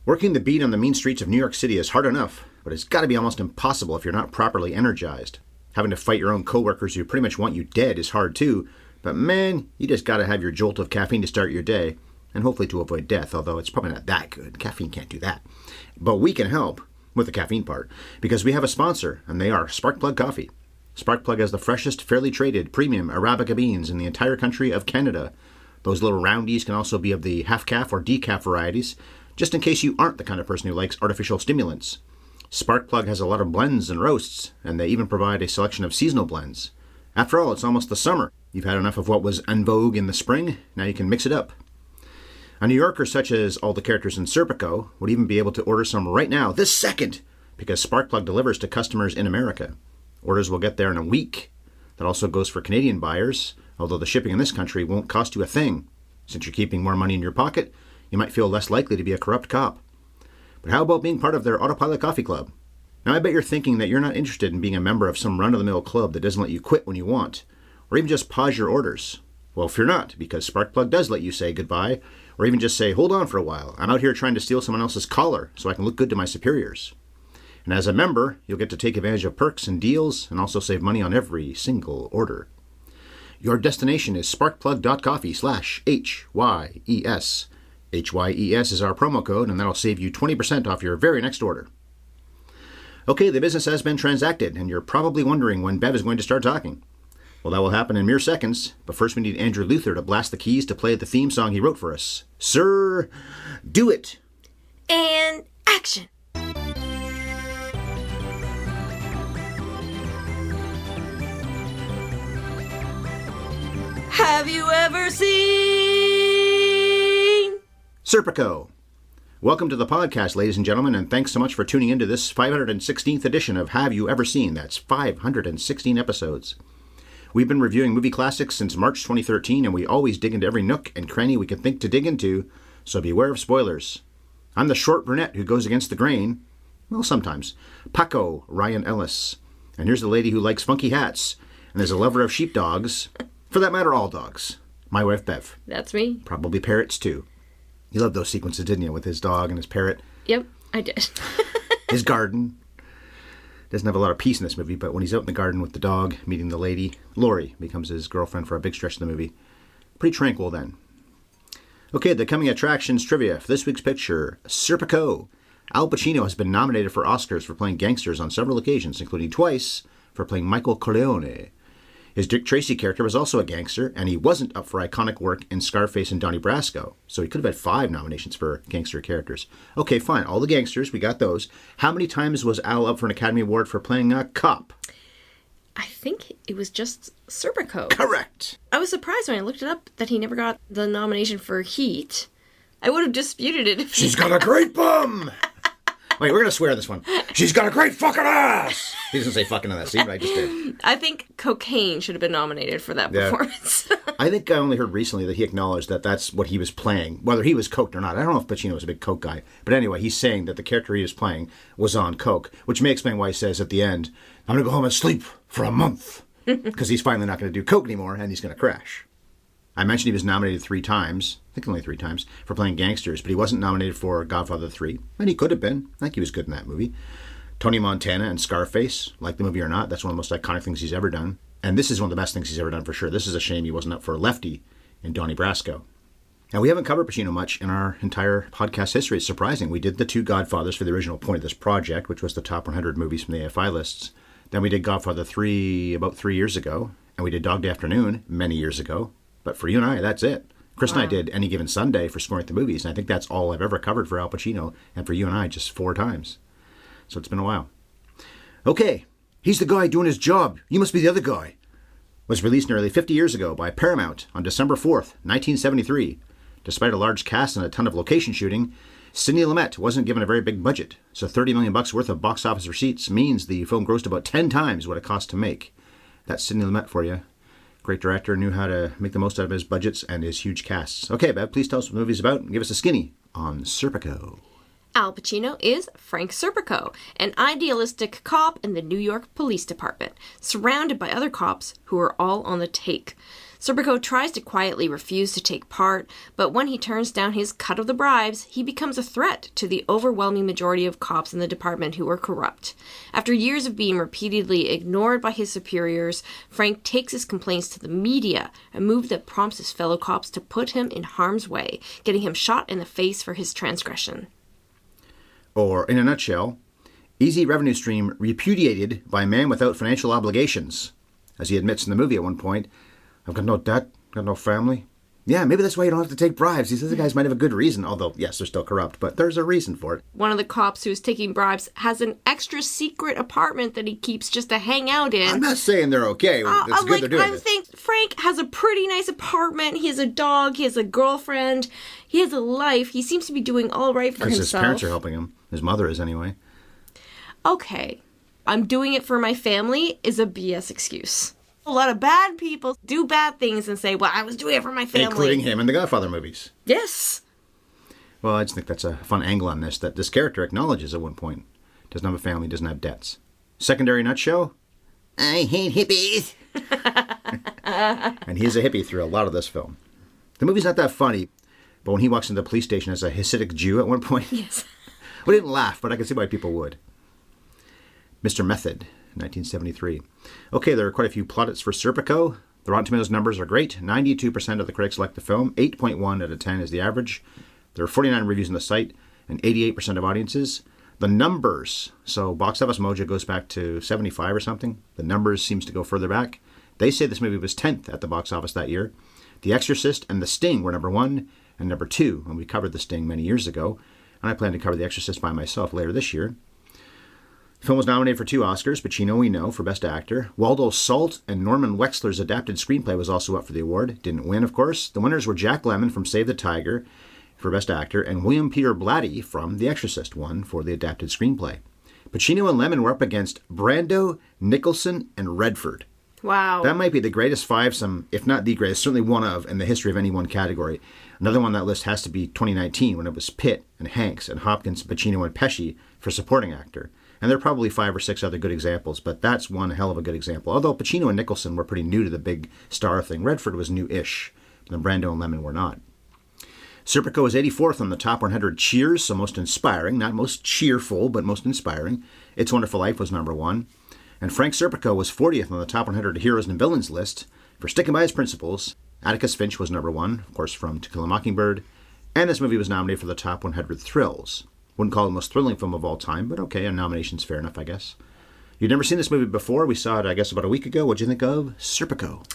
Working the beat on the mean streets of New York City is hard enough, but it's got to be almost impossible if you're not properly energized. Having to fight your own coworkers who pretty much want you dead is hard too, but man, you just got to have your jolt of caffeine to start your day, and hopefully to avoid death, although it's probably not that good. Caffeine can't do that. But we can help with the caffeine part, because we have a sponsor, and they are Sparkplug Coffee. Sparkplug has the freshest, fairly traded, premium Arabica beans in the entire country of Canada. Those little roundies can also be of the half-calf or decaf varieties, just in case you aren't the kind of person who likes artificial stimulants. Sparkplug has a lot of blends and roasts, and they even provide a selection of seasonal blends. After all, it's almost the summer. You've had enough of what was en vogue in the spring, now you can mix it up. A New Yorker such as all the characters in Serpico would even be able to order some right now, this second, because Sparkplug delivers to customers in America. Orders will get there in a week. That also goes for Canadian buyers, although the shipping in this country won't cost you a thing. Since you're keeping more money in your pocket, you might feel less likely to be a corrupt cop. But how about being part of their Autopilot Coffee Club? Now I bet you're thinking that you're not interested in being a member of some run-of-the-mill club that doesn't let you quit when you want, or even just pause your orders. Well, fear not, because Sparkplug does let you say goodbye, or even just say, hold on for a while, I'm out here trying to steal someone else's collar so I can look good to my superiors. And as a member, you'll get to take advantage of perks and deals, and also save money on every single order. Your destination is sparkplug.coffee/HYES. HYES is our promo code, and that'll save you 20% off your very next order. Okay, the business has been transacted, and you're probably wondering when Bev is going to start talking. Well, that will happen in mere seconds, but first we need Andrew Luther to blast the keys to play the theme song he wrote for us. Sir, do it! And action! Have you ever seen Serpico? Welcome to the podcast, ladies and gentlemen, and thanks so much for tuning into this 516th edition of Have You Ever Seen? That's 516 episodes. We've been reviewing movie classics since March 2013, and we always dig into every nook and cranny we can think to dig into, so beware of spoilers. I'm the short brunette who goes against the grain. Well, sometimes. Paco Ryan Ellis. And here's the lady who likes funky hats, and there's a lover of sheepdogs. For that matter, all dogs. My wife, Bev. That's me. Probably parrots, too. You loved those sequences, didn't you, with his dog and his parrot? Yep, I did. His garden. Doesn't have a lot of peace in this movie, but when he's out in the garden with the dog, meeting the lady, Lori becomes his girlfriend for a big stretch of the movie. Pretty tranquil then. Okay, the coming attractions trivia for this week's picture, Serpico. Al Pacino has been nominated for Oscars for playing gangsters on several occasions, including twice for playing Michael Corleone. His Dick Tracy character was also a gangster, and he wasn't up for iconic work in Scarface and Donnie Brasco, so he could have had 5 nominations for gangster characters. Okay, fine, all the gangsters, we got those. How many times was Al up for an Academy Award for playing a cop? I think it was just Serpico. Correct! I was surprised when I looked it up that he never got the nomination for Heat. I would have disputed it if She's got a great bum! Wait, we're going to swear on this one. She's got a great fucking ass! He doesn't say fucking in that scene, but I just did. I think Cocaine should have been nominated for that performance. I think I only heard recently that he acknowledged that that's what he was playing, whether he was coked or not. I don't know if Pacino was a big coke guy. But anyway, he's saying that the character he was playing was on coke, which may explain why he says at the end, I'm going to go home and sleep for a month. Because he's finally not going to do coke anymore, and he's going to crash. I mentioned he was nominated 3 times, I think only 3 times, for playing gangsters, but he wasn't nominated for Godfather 3, and he could have been. I think he was good in that movie. Tony Montana and Scarface, like the movie or not, that's one of the most iconic things he's ever done. And this is one of the best things he's ever done for sure. This is a shame he wasn't up for Lefty in Donnie Brasco. Now, we haven't covered Pacino much in our entire podcast history. It's surprising. We did the 2 Godfathers for the original point of this project, which was the top 100 movies from the AFI lists. Then we did Godfather 3 about 3 years ago, and we did Dog Day Afternoon many years ago. But for you and I, that's it. Chris and I did Any Given Sunday for Scoring the Movies, and I think that's all I've ever covered for Al Pacino, and for you and I, just 4 times. So it's been a while. Okay, he's the guy doing his job. You must be the other guy. Was released nearly 50 years ago by Paramount on December 4th, 1973. Despite a large cast and a ton of location shooting, Sidney Lumet wasn't given a very big budget, so $30 million worth of box office receipts means the film grossed about 10 times what it cost to make. That's Sidney Lumet for you. Great director, knew how to make the most out of his budgets and his huge casts. Okay, Bev, please tell us what the movie's about and give us a skinny on Serpico. Al Pacino is Frank Serpico, an idealistic cop in the New York Police Department, surrounded by other cops who are all on the take. Serpico tries to quietly refuse to take part, but when he turns down his cut of the bribes, he becomes a threat to the overwhelming majority of cops in the department who are corrupt. After years of being repeatedly ignored by his superiors, Frank takes his complaints to the media, a move that prompts his fellow cops to put him in harm's way, getting him shot in the face for his transgression. Or, in a nutshell, easy revenue stream repudiated by a man without financial obligations. As he admits in the movie at one point, I've got no debt, got no family. Yeah, maybe that's why you don't have to take bribes. These other guys might have a good reason, although, yes, they're still corrupt, but there's a reason for it. One of the cops who's taking bribes has an extra secret apartment that he keeps just to hang out in. I'm not saying they're okay. It's good they're doing it. I think Frank has a pretty nice apartment. He has a dog. He has a girlfriend. He has a life. He seems to be doing all right for himself. Because his parents are helping him. His mother is, anyway. Okay, I'm doing it for my family is a BS excuse. A lot of bad people do bad things and say, well, I was doing it for my family. Including him in the Godfather movies. Yes. Well, I just think that's a fun angle on this, that this character acknowledges at one point. Doesn't have a family, doesn't have debts. Secondary nutshell, I hate hippies. And he's a hippie through a lot of this film. The movie's not that funny, but when he walks into the police station as a Hasidic Jew at one point, yes, we didn't laugh, but I can see why people would. Mr. Method, 1973. Okay, there are quite a few plaudits for Serpico. The Rotten Tomatoes numbers are great. 92% of the critics like the film. 8.1 out of 10 is the average. There are 49 reviews on the site and 88% of audiences. The numbers, so Box Office Mojo goes back to 75 or something. The numbers seems to go further back. They say this movie was 10th at the box office that year. The Exorcist and The Sting were number 1 and number 2, and we covered The Sting many years ago. And I plan to cover The Exorcist by myself later this year. The film was nominated for 2 Oscars. Pacino, we know, for Best Actor. Waldo Salt and Norman Wexler's adapted screenplay was also up for the award. Didn't win, of course. The winners were Jack Lemmon from Save the Tiger for Best Actor and William Peter Blatty from The Exorcist won for the adapted screenplay. Pacino and Lemmon were up against Brando, Nicholson, and Redford. Wow. That might be the greatest fivesome, if not the greatest, certainly one of, in the history of any one category. Another one on that list has to be 2019, when it was Pitt and Hanks and Hopkins, Pacino, and Pesci for supporting actor. And there are probably 5 or 6 other good examples, but that's one hell of a good example. Although Pacino and Nicholson were pretty new to the big star thing. Redford was new-ish, and Brando and Lemmon were not. Serpico is 84th on the top 100 cheers, so most inspiring. Not most cheerful, but most inspiring. It's a Wonderful Life was number 1. And Frank Serpico was 40th on the top 100 heroes and villains list for sticking by his principles. Atticus Finch was number 1, of course, from To Kill a Mockingbird. And this movie was nominated for the top 100 thrills. Wouldn't call it the most thrilling film of all time, but okay, a nomination's fair enough, I guess. You'd never seen this movie before. We saw it, I guess, about a week ago. What'd you think of Serpico?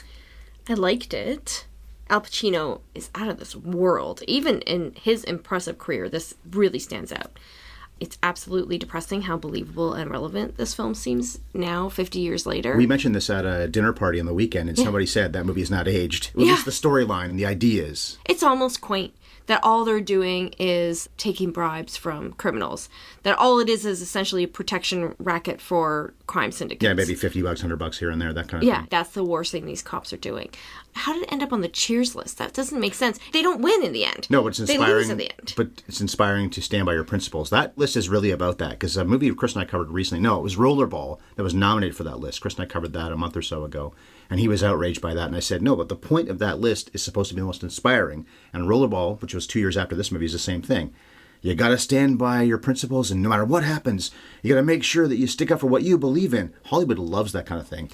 I liked it. Al Pacino is out of this world. Even in his impressive career, this really stands out. It's absolutely depressing how believable and relevant this film seems now, 50 years later. We mentioned this at a dinner party on the weekend, and somebody said that movie is not aged. At least the storyline and the ideas. It's almost quaint that all they're doing is taking bribes from criminals. That all it is essentially a protection racket for crime syndicates. Yeah, maybe $50, $100 here and there, that kind of thing. Yeah, that's the worst thing these cops are doing. How did it end up on the cheers list? That doesn't make sense. They don't win in the end. No, but it's inspiring. They lose at the end. But it's inspiring to stand by your principles. That list is really about that, because a movie Chris and I covered recently, it was Rollerball that was nominated for that list. Chris and I covered that a month or so ago, and he was outraged by that. And I said, no, but the point of that list is supposed to be the most inspiring. And Rollerball, which was 2 years after this movie, is the same thing. You got to stand by your principles, and no matter what happens, you got to make sure that you stick up for what you believe in. Hollywood loves that kind of thing.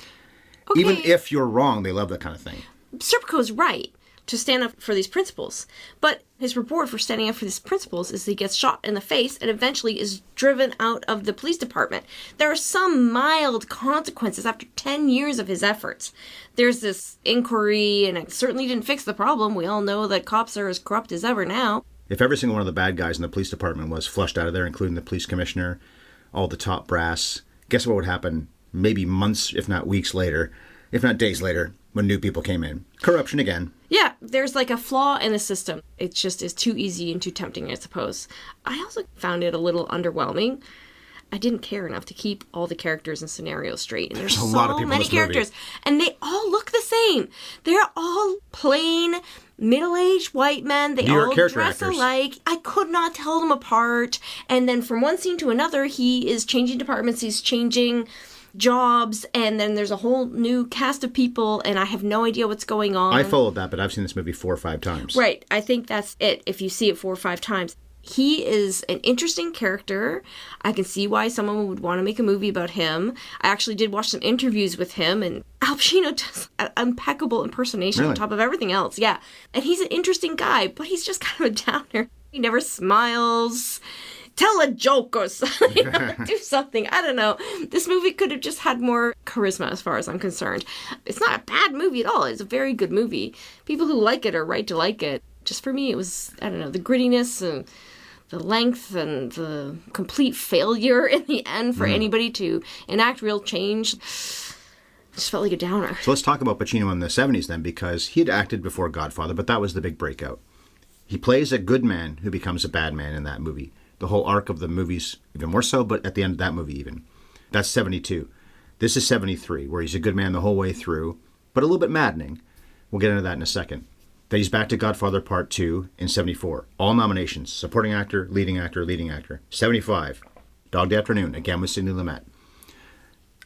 Okay. Even if you're wrong, they love that kind of thing. Serpico's right to stand up for these principles, but his reward for standing up for these principles is he gets shot in the face and eventually is driven out of the police department. There are some mild consequences after 10 years of his efforts. There's this inquiry, and it certainly didn't fix the problem. We all know that cops are as corrupt as ever now. If every single one of the bad guys in the police department was flushed out of there, including the police commissioner, all the top brass, guess what would happen maybe months, if not weeks later, if not days later, when new people came in? Corruption again. Yeah, there's like a flaw in the system. It just is too easy and too tempting, I suppose. I also found it a little underwhelming. I didn't care enough to keep all the characters and scenarios straight. And there's a lot of people many in this movie. characters. And they all look the same. They're all plain, middle-aged white men. They New York all character dress actors. alike. I could not tell them apart. And then from one scene to another, he is changing departments. He's changing jobs, and then there's a whole new cast of people, and I have no idea what's going on. I followed that, but I've seen this movie 4 or 5 times. Right. I think that's it, if you see it 4 or 5 times. He is an interesting character. I can see why someone would want to make a movie about him. I actually did watch some interviews with him, and Al Pacino does an impeccable impersonation on top of everything else. Yeah. And he's an interesting guy, but he's just kind of a downer. He never smiles. Tell a joke or something. Do something. I don't know. This movie could have just had more charisma as far as I'm concerned. It's not a bad movie at all. It's a very good movie. People who like it are right to like it. Just for me, it was, I don't know, the grittiness and the length and the complete failure in the end for anybody to enact real change. It just felt like a downer. So let's talk about Pacino in the 70s then, because he had acted before Godfather, but that was the big breakout. He plays a good man who becomes a bad man in that movie. The whole arc of the movie's even more so, but at the end of that movie even. That's 72. This is 73, where he's a good man the whole way through, but a little bit maddening. We'll get into that in a second. Then he's back to Godfather Part 2 in 74. All nominations. Supporting actor, leading actor, leading actor. 75. Dog Day Afternoon, again with Sidney Lumet.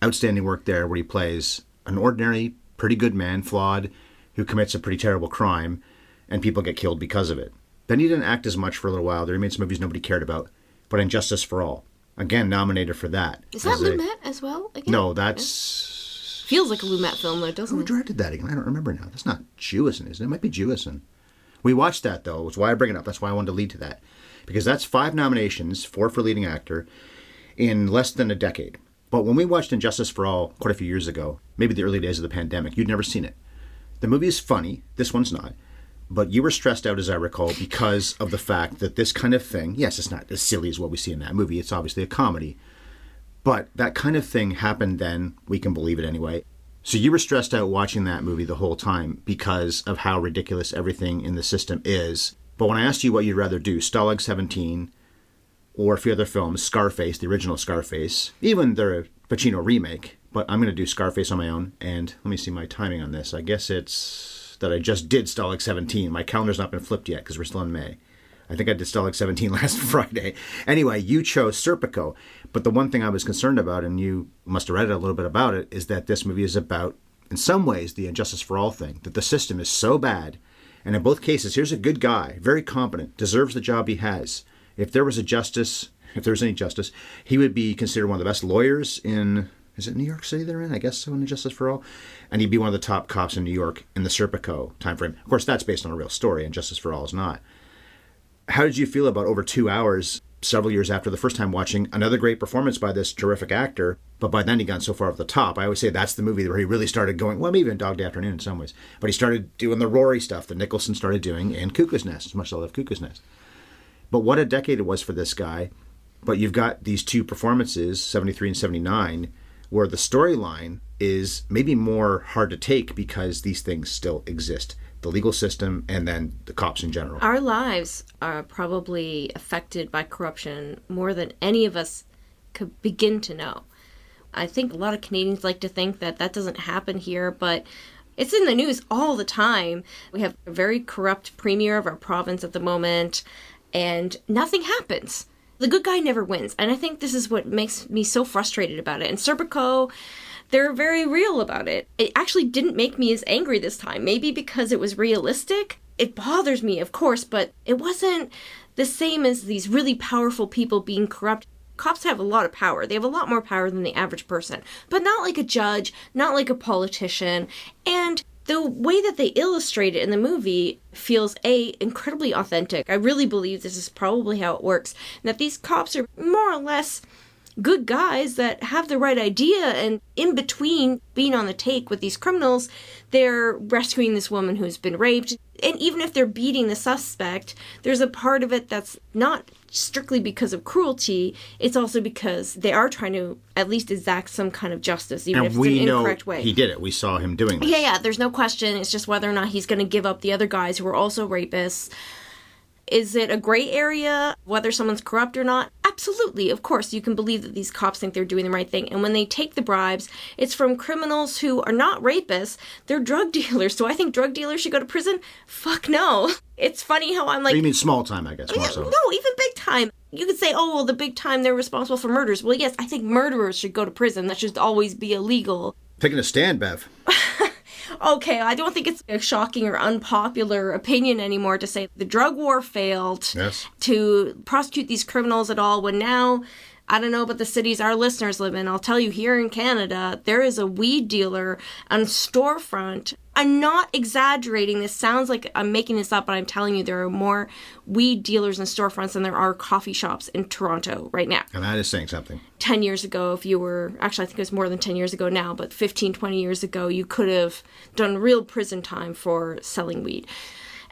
Outstanding work there where he plays an ordinary, pretty good man, flawed, who commits a pretty terrible crime, and people get killed because of it. Then he didn't act as much for a little while. There remained some movies nobody cared about. But In Justice for All, again, nominated for that. Is that Lumet as well? Again? No, that's... Feels like a Lumet film, though, doesn't it? Who directed that again? I don't remember now. That's not Jewison, is it? It might be Jewison. We watched that, though. That's why I bring it up. That's why I wanted to lead to that. Because that's 5 nominations, 4 for leading actor, in less than a decade. But when we watched In Justice for All quite a few years ago, maybe the early days of the pandemic, you'd never seen it. The movie is funny. This one's not. But you were stressed out, as I recall, because of the fact that this kind of thing, yes, it's not as silly as what we see in that movie. It's obviously a comedy. But that kind of thing happened then. We can believe it anyway. So you were stressed out watching that movie the whole time because of how ridiculous everything in the system is. But when I asked you what you'd rather do, Stalag 17 or a few other films, Scarface, the original Scarface, even the Pacino remake, but I'm going to do Scarface on my own. And let me see my timing on this. I guess it's that I just did Stalag 17. My calendar's not been flipped yet because we're still in May. I think I did Stalag 17 last Friday. Anyway, you chose Serpico. But the one thing I was concerned about, and you must have read a little bit about it, is that this movie is about, in some ways, the Injustice for All thing. That the system is so bad. And in both cases, here's a good guy, very competent, deserves the job he has. If there was any justice, he would be considered one of the best lawyers in, is it New York City they're in? I guess so, in Injustice for All. And he'd be one of the top cops in New York in the Serpico timeframe. Of course, that's based on a real story, and Justice for All is not. How did you feel about over 2 hours, several years after the first time watching another great performance by this terrific actor, but by then he'd gone so far off the top? I always say that's the movie where he really started going, well, maybe in Dog Day Afternoon in some ways, but he started doing the Rory stuff that Nicholson started doing in Cuckoo's Nest, as much as I love Cuckoo's Nest. But what a decade it was for this guy. But you've got these 2 performances, 73 and 79, where the storyline is maybe more hard to take because these things still exist. The legal system, and then the cops in general. Our lives are probably affected by corruption more than any of us could begin to know. I think a lot of Canadians like to think that that doesn't happen here, but it's in the news all the time. We have a very corrupt premier of our province at the moment, and nothing happens. The good guy never wins, and I think this is what makes me so frustrated about it. And Serpico, they're very real about it. It actually didn't make me as angry this time. Maybe because it was realistic. It bothers me, of course, but it wasn't the same as these really powerful people being corrupt. Cops have a lot of power. They have a lot more power than the average person. But not like a judge, not like a politician. And the way that they illustrate it in the movie feels, incredibly authentic. I really believe this is probably how it works. And that these cops are more or less good guys that have the right idea, and in between being on the take with these criminals, they're rescuing this woman who's been raped. And even if they're beating the suspect, there's a part of it that's not strictly because of cruelty. It's also because they are trying to at least exact some kind of justice, even if it's an incorrect way. He did it. We saw him doing this. Yeah, there's no question. It's just whether or not he's going to give up the other guys who are also rapists. Is it a gray area, whether someone's corrupt or not? absolutely, of course, you can believe that these cops think they're doing the right thing. And when they take the bribes, it's from criminals who are not rapists. They're drug dealers. Do I think drug dealers should go to prison? Fuck no. It's funny how I'm like... You mean small time, I guess, more so. No, even big time. You could say, oh, well, the big time, they're responsible for murders. Well, yes, I think murderers should go to prison. That should always be illegal. Taking a stand, Bev. Okay, I don't think it's a shocking or unpopular opinion anymore to say the drug war failed to prosecute these criminals at all, when now, I don't know about the cities our listeners live in, I'll tell you, here in Canada, there is a weed dealer on a storefront. I'm not exaggerating. This sounds like I'm making this up, but I'm telling you there are more weed dealers in storefronts than there are coffee shops in Toronto right now. And that is saying something. 10 years ago, if you were, actually I think it was more than 10 years ago now, but 15, 20 years ago, you could have done real prison time for selling weed.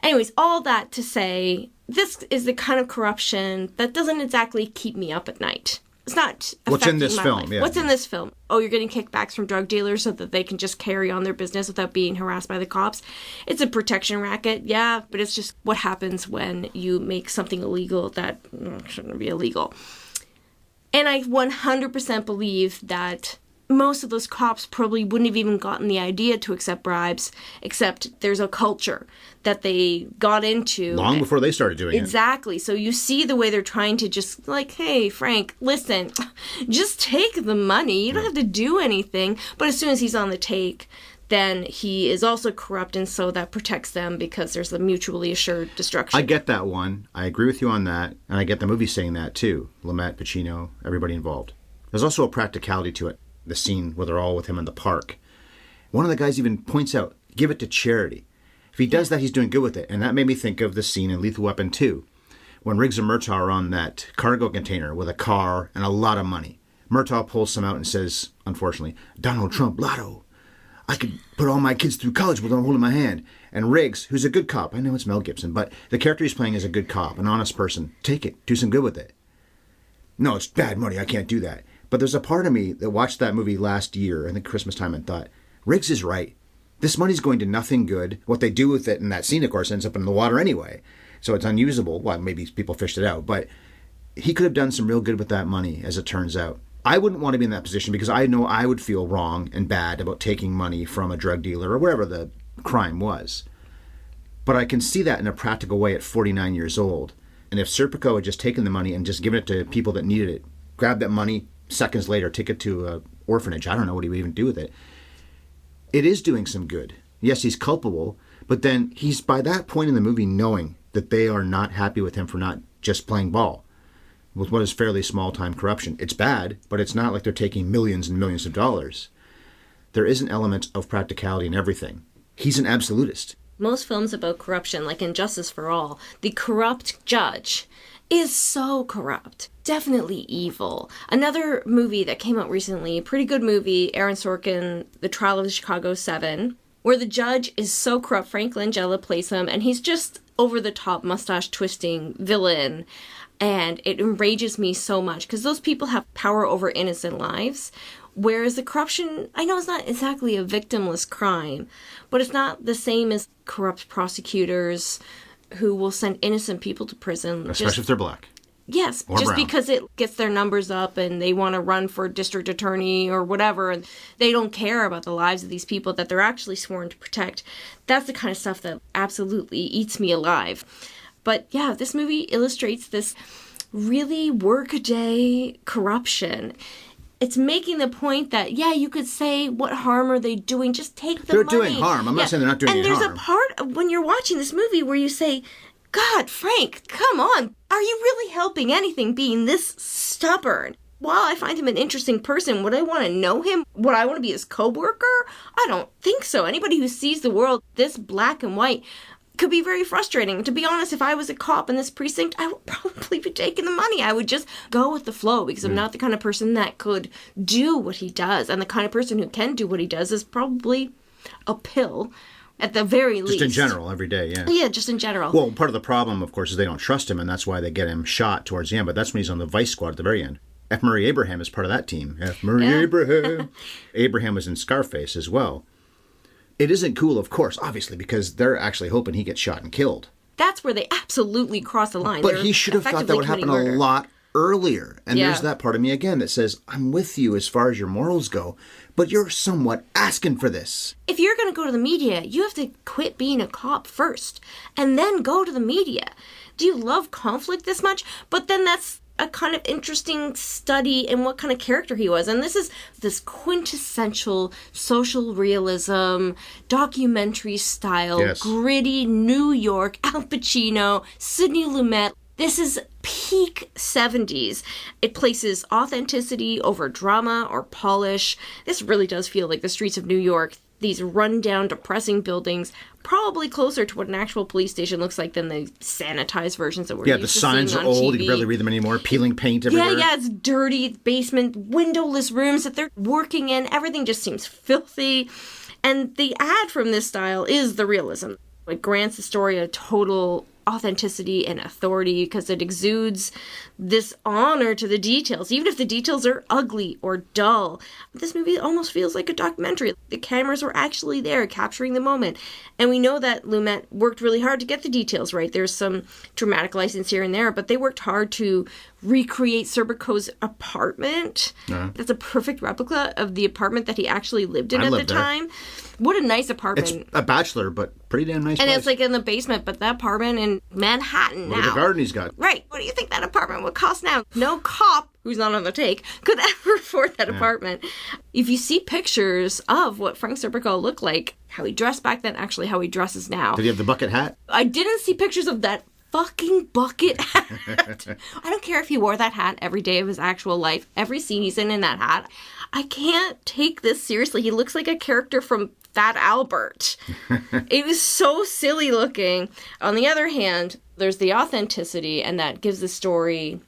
Anyways, all that to say, this is the kind of corruption that doesn't exactly keep me up at night. It's not what's in this film. Life. Yeah. What's in this film? Oh, you're getting kickbacks from drug dealers so that they can just carry on their business without being harassed by the cops. It's a protection racket, yeah, but it's just what happens when you make something illegal that shouldn't be illegal. And I 100% believe that most of those cops probably wouldn't have even gotten the idea to accept bribes, except there's a culture that they got into. Long before they started doing it. Exactly. So you see the way they're trying to just like, hey, Frank, listen, just take the money. You don't have to do anything. But as soon as he's on the take, then he is also corrupt, and so that protects them because there's the mutually assured destruction. I get that one. I agree with you on that. And I get the movie saying that too. Lumet, Pacino, everybody involved. There's also a practicality to it. The scene where they're all with him in the park. One of the guys even points out, give it to charity. If he does that, he's doing good with it. And that made me think of the scene in Lethal Weapon 2, when Riggs and Murtaugh are on that cargo container with a car and a lot of money. Murtaugh pulls some out and says, unfortunately, Donald Trump lotto. I could put all my kids through college without holding my hand. And Riggs, who's a good cop, I know it's Mel Gibson, but the character he's playing is a good cop, an honest person. Take it. Do some good with it. No, it's bad money. I can't do that. But there's a part of me that watched that movie last year, I think Christmas time, and thought, Riggs is right. This money's going to nothing good. What they do with it in that scene, of course, ends up in the water anyway. So it's unusable. Well, maybe people fished it out. But he could have done some real good with that money, as it turns out. I wouldn't want to be in that position because I know I would feel wrong and bad about taking money from a drug dealer or whatever the crime was. But I can see that in a practical way at 49 years old. And if Serpico had just taken the money and just given it to people that needed it, grabbed that money, seconds later, take it to an orphanage. I don't know what he would even do with it. It is doing some good. Yes, he's culpable, but then he's by that point in the movie knowing that they are not happy with him for not just playing ball with what is fairly small-time corruption. It's bad, but it's not like they're taking millions and millions of dollars. There is an element of practicality in everything. He's an absolutist. Most films about corruption, like in Justice for All, the corrupt judge is so corrupt. Definitely evil. Another movie that came out recently, a pretty good movie, Aaron Sorkin, The Trial of the Chicago 7, where the judge is so corrupt, Frank Langella plays him, and he's just over-the-top mustache-twisting villain. And it enrages me so much, because those people have power over innocent lives, whereas the corruption, I know it's not exactly a victimless crime, but it's not the same as corrupt prosecutors who will send innocent people to prison. Especially if they're black. Yes, or just brown. Because it gets their numbers up and they want to run for district attorney or whatever, and they don't care about the lives of these people that they're actually sworn to protect. That's the kind of stuff that absolutely eats me alive. But yeah, this movie illustrates this really workaday corruption. It's making the point that, yeah, you could say, what harm are they doing? Just take the money. They're doing harm. I'm not saying they're not doing any harm. And there's a part when you're watching this movie where you say, God, Frank, come on. Are you really helping anything being this stubborn? While I find him an interesting person, would I want to know him? Would I want to be his co-worker? I don't think so. Anybody who sees the world this black and white could be very frustrating. To be honest, if I was a cop in this precinct, I would probably be taking the money. I would just go with the flow because I'm not the kind of person that could do what he does. And the kind of person who can do what he does is probably a pill at the very least. Just in general, every day, yeah. Yeah, just in general. Well, part of the problem, of course, is they don't trust him, and that's why they get him shot towards the end. But that's when he's on the Vice Squad at the very end. F. Murray Abraham is part of that team. F. Murray Abraham. Abraham was in Scarface as well. It isn't cool, of course, obviously, because they're actually hoping he gets shot and killed. That's where they absolutely cross the line. But he should have thought that would happen a lot earlier. And Yeah. there's that part of me again that says, I'm with you as far as your morals go, but you're somewhat asking for this. If you're going to go to the media, you have to quit being a cop first and then go to the media. Do you love conflict this much? But then that's a kind of interesting study in what kind of character he was. And this is this quintessential social realism, documentary style, Yes. gritty New York, Al Pacino, Sidney Lumet. This is peak 70s. It places authenticity over drama or polish. This really does feel like the streets of New York. These run-down, depressing buildings, probably closer to what an actual police station looks like than the sanitized versions that we're used The to signs seeing are on old. TV. You can barely read them anymore. Peeling paint everywhere. Yeah, it's dirty basement, windowless rooms that they're working in. Everything just seems filthy. And the ad from this style is the realism. It grants the story a total authenticity and authority because it exudes this honor to the details, even if the details are ugly or dull. This movie almost feels like a documentary. The cameras were actually there capturing the moment. And we know that Lumet worked really hard to get the details right. There's some dramatic license here and there, but they worked hard to recreate Serpico's apartment. That's a perfect replica of the apartment that he actually lived in at the time. What a nice apartment. It's a bachelor, but pretty damn nice And place. it's like in the basement, but that apartment in Manhattan Look now. at the garden he's got. Right. What do you think that apartment would cost now? No cop who's not on the take could ever afford that apartment. If you see pictures of what Frank Serpico looked like, how he dressed back then, actually how he dresses now. Did he have the bucket hat? I didn't see pictures of that fucking bucket hat. I don't care if he wore that hat every day of his actual life. Every scene he's in that hat. I can't take this seriously. He looks like a character from Fat Albert. It was so silly looking. On the other hand, there's the authenticity, and that gives the story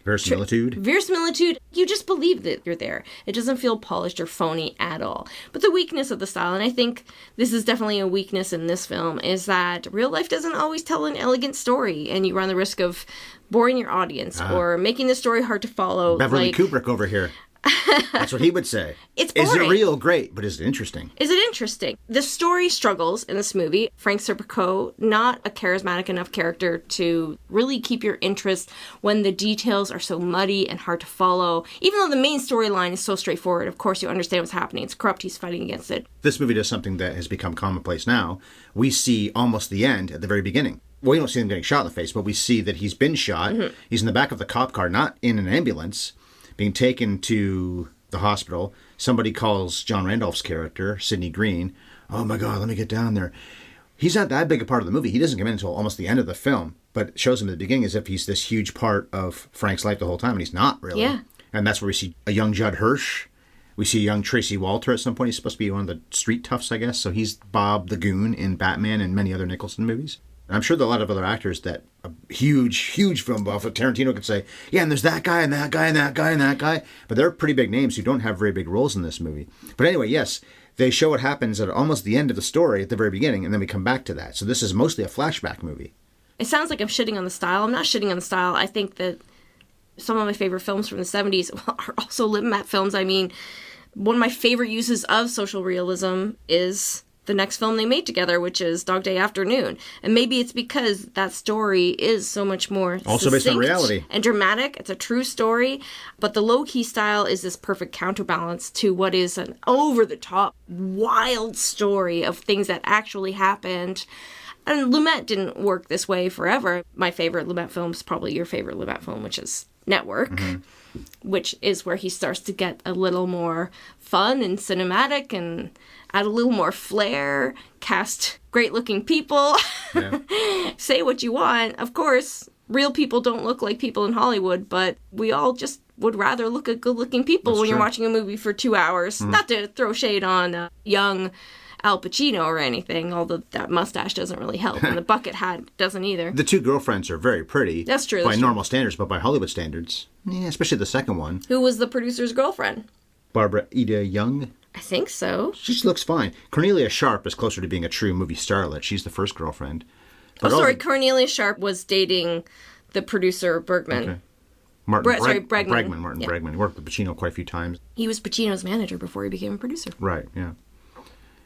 verisimilitude. You just believe that you're there. It doesn't feel polished or phony at all. But the weakness of the style, and I think this is definitely a weakness in this film, is that real life doesn't always tell an elegant story, and you run the risk of boring your audience or making the story hard to follow. Beverly Kubrick over here. That's what he would say. It's boring. Is it real? Great. But is it interesting? Is it interesting? The story struggles in this movie. Frank Serpico, not a charismatic enough character to really keep your interest when the details are so muddy and hard to follow. Even though the main storyline is so straightforward, of course you understand what's happening. It's corrupt, he's fighting against it. This movie does something that has become commonplace now. We see almost the end at the very beginning. Well, we don't see him getting shot in the face, but we see that he's been shot. Mm-hmm. He's in the back of the cop car, not in an ambulance, being taken to the hospital. Somebody calls John Randolph's character, Sidney Green, oh my God, let me get down there. He's not that big a part of the movie. He doesn't come in until almost the end of the film, but it shows him at the beginning as if he's this huge part of Frank's life the whole time, and he's not really. Yeah. And that's where we see a young Judd Hirsch. We see a young Tracy Walter at some point. He's supposed to be one of the street toughs, I guess. So he's Bob the Goon in Batman and many other Nicholson movies. And I'm sure there are a lot of other actors that a huge film buff of Tarantino could say, yeah, and there's that guy and that guy and that guy and that guy. But they're pretty big names who don't have very big roles in this movie. But anyway, yes, they show what happens at almost the end of the story at the very beginning, and then we come back to that. So this is mostly a flashback movie. It sounds like I'm shitting on the style. I'm not shitting on the style. I think that some of my favorite films from the 70s are also Lumet films. I mean, one of my favorite uses of social realism is the next film they made together, which is Dog Day Afternoon. And maybe it's because that story is so much more also based on reality and dramatic. It's a true story, but the low-key style is this perfect counterbalance to what is an over-the-top, wild story of things that actually happened. And Lumet didn't work this way forever. My favorite Lumet film is probably your favorite Lumet film, which is Network, which is where he starts to get a little more fun and cinematic and add a little more flair, cast great-looking people, say what you want. Of course, real people don't look like people in Hollywood, but we all just would rather look at good-looking people when you're watching a movie for 2 hours. Not to throw shade on young Al Pacino or anything, although that mustache doesn't really help, and the bucket hat doesn't either. The two girlfriends are very pretty. That's true. By normal standards, but by Hollywood standards, yeah, especially the second one. Who was the producer's girlfriend? Barbara Ida Young. I think so. She just looks fine. Cornelia Sharp is closer to being a true movie starlet. She's the first girlfriend. But Cornelia Sharp was dating the producer Bergman. Okay. Bregman. Martin Bregman. He worked with Pacino quite a few times. He was Pacino's manager before he became a producer. Right, yeah.